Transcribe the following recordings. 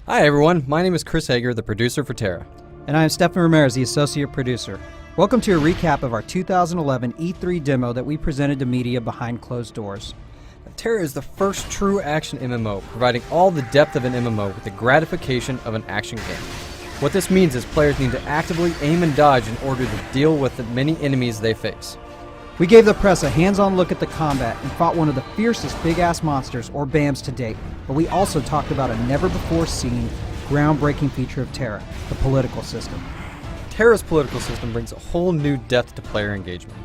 Hi everyone, my name is Chris Hager, the producer for Tera. And I am Stefan Ramirez, the associate producer. Welcome to a recap of our 2011 E3 demo that we presented to media behind closed doors. Tera is the first true action MMO, providing all the depth of an MMO with the gratification of an action game. What this means is players need to actively aim and dodge in order to deal with the many enemies they face. We gave the press a hands-on look at the combat and fought one of the fiercest big-ass monsters, or BAMs, to date, but we also talked about a never-before-seen, groundbreaking feature of Tera, the political system. Tera's political system brings a whole new depth to player engagement.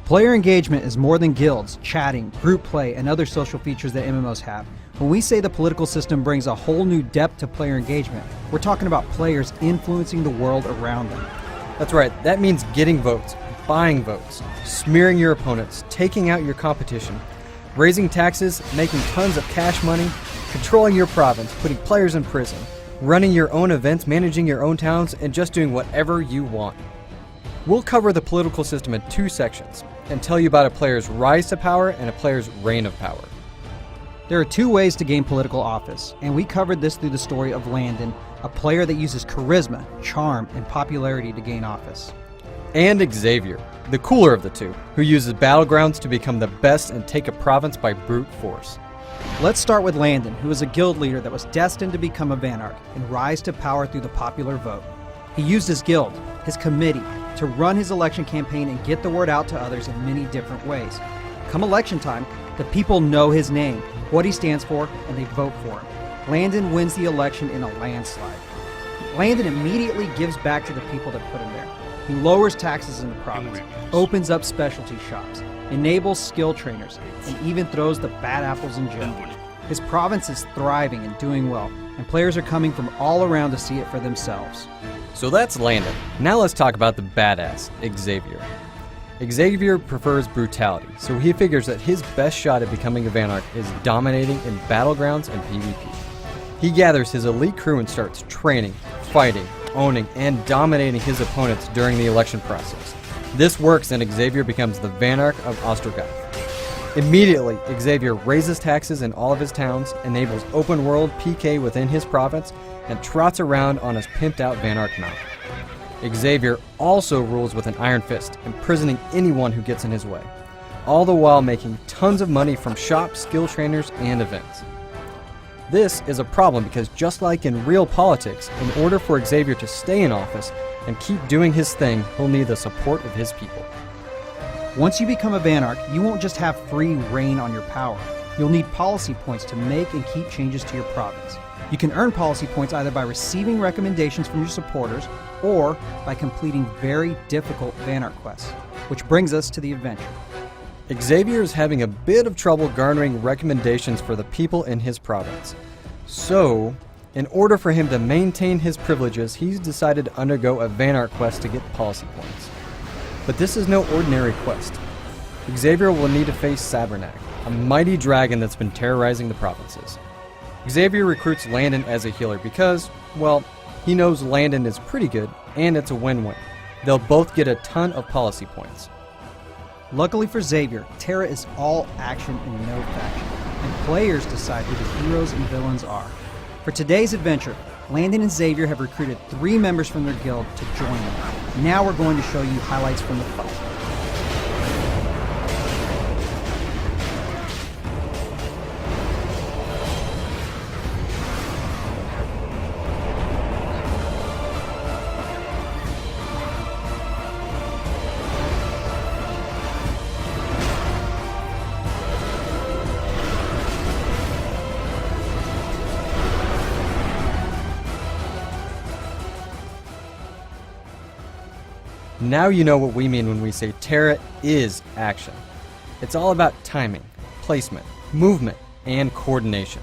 Player engagement is more than guilds, chatting, group play, and other social features that MMOs have. When we say the political system brings a whole new depth to player engagement, we're talking about players influencing the world around them. That's right, that means getting votes, buying votes, smearing your opponents, taking out your competition, raising taxes, making tons of cash money, controlling your province, putting players in prison, running your own events, managing your own towns, and just doing whatever you want. We'll cover the political system in two sections and tell you about a player's rise to power and a player's reign of power. There are two ways to gain political office, and we covered this through the story of Landon, a player that uses charisma, charm, and popularity to gain office. And Xavier, the cooler of the two, who uses battlegrounds to become the best and take a province by brute force. Let's start with Landon, who is a guild leader that was destined to become a Vanarch and rise to power through the popular vote. He used his guild, his committee, to run his election campaign and get the word out to others in many different ways. Come election time, the people know his name, what he stands for, and they vote for him. Landon wins the election in a landslide. Landon immediately gives back to the people that put him there. He lowers taxes in the province, opens up specialty shops, enables skill trainers, and even throws the bad apples in jail. His province is thriving and doing well, and players are coming from all around to see it for themselves. So that's Landon. Now let's talk about the badass, Xavier. Xavier prefers brutality, so he figures that his best shot at becoming a Vanarch is dominating in battlegrounds and PvP. He gathers his elite crew and starts training, fighting, owning, and dominating his opponents during the election process. This works and Xavier becomes the Vanarch of Ostrogoth. Immediately, Xavier raises taxes in all of his towns, enables open world PK within his province, and trots around on his pimped out Vanarch mount. Xavier also rules with an iron fist, imprisoning anyone who gets in his way, all the while making tons of money from shops, skill trainers, and events. This is a problem because just like in real politics, in order for Xavier to stay in office and keep doing his thing, he'll need the support of his people. Once you become a Vanarch, you won't just have free reign on your power. You'll need policy points to make and keep changes to your province. You can earn policy points either by receiving recommendations from your supporters or by completing very difficult Vanarch quests, which brings us to the adventure. Xavier is having a bit of trouble garnering recommendations for the people in his province. So, in order for him to maintain his privileges, he's decided to undergo a Vanarch quest to get policy points. But this is no ordinary quest. Xavier will need to face Sabernac, a mighty dragon that's been terrorizing the provinces. Xavier recruits Landon as a healer because, well, he knows Landon is pretty good and it's a win-win. They'll both get a ton of policy points. Luckily for Xavier, Tera is all action and no faction, and players decide who the heroes and villains are. For today's adventure, Landon and Xavier have recruited 3 members from their guild to join them. Now we're going to show you highlights from the fight. Now you know what we mean when we say Tera is action. It's all about timing, placement, movement, and coordination.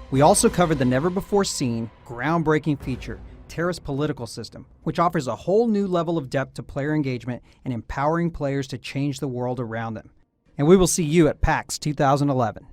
We also covered the never-before-seen, groundbreaking feature, Tera's political system, which offers a whole new level of depth to player engagement and empowering players to change the world around them. And we will see you at PAX 2011.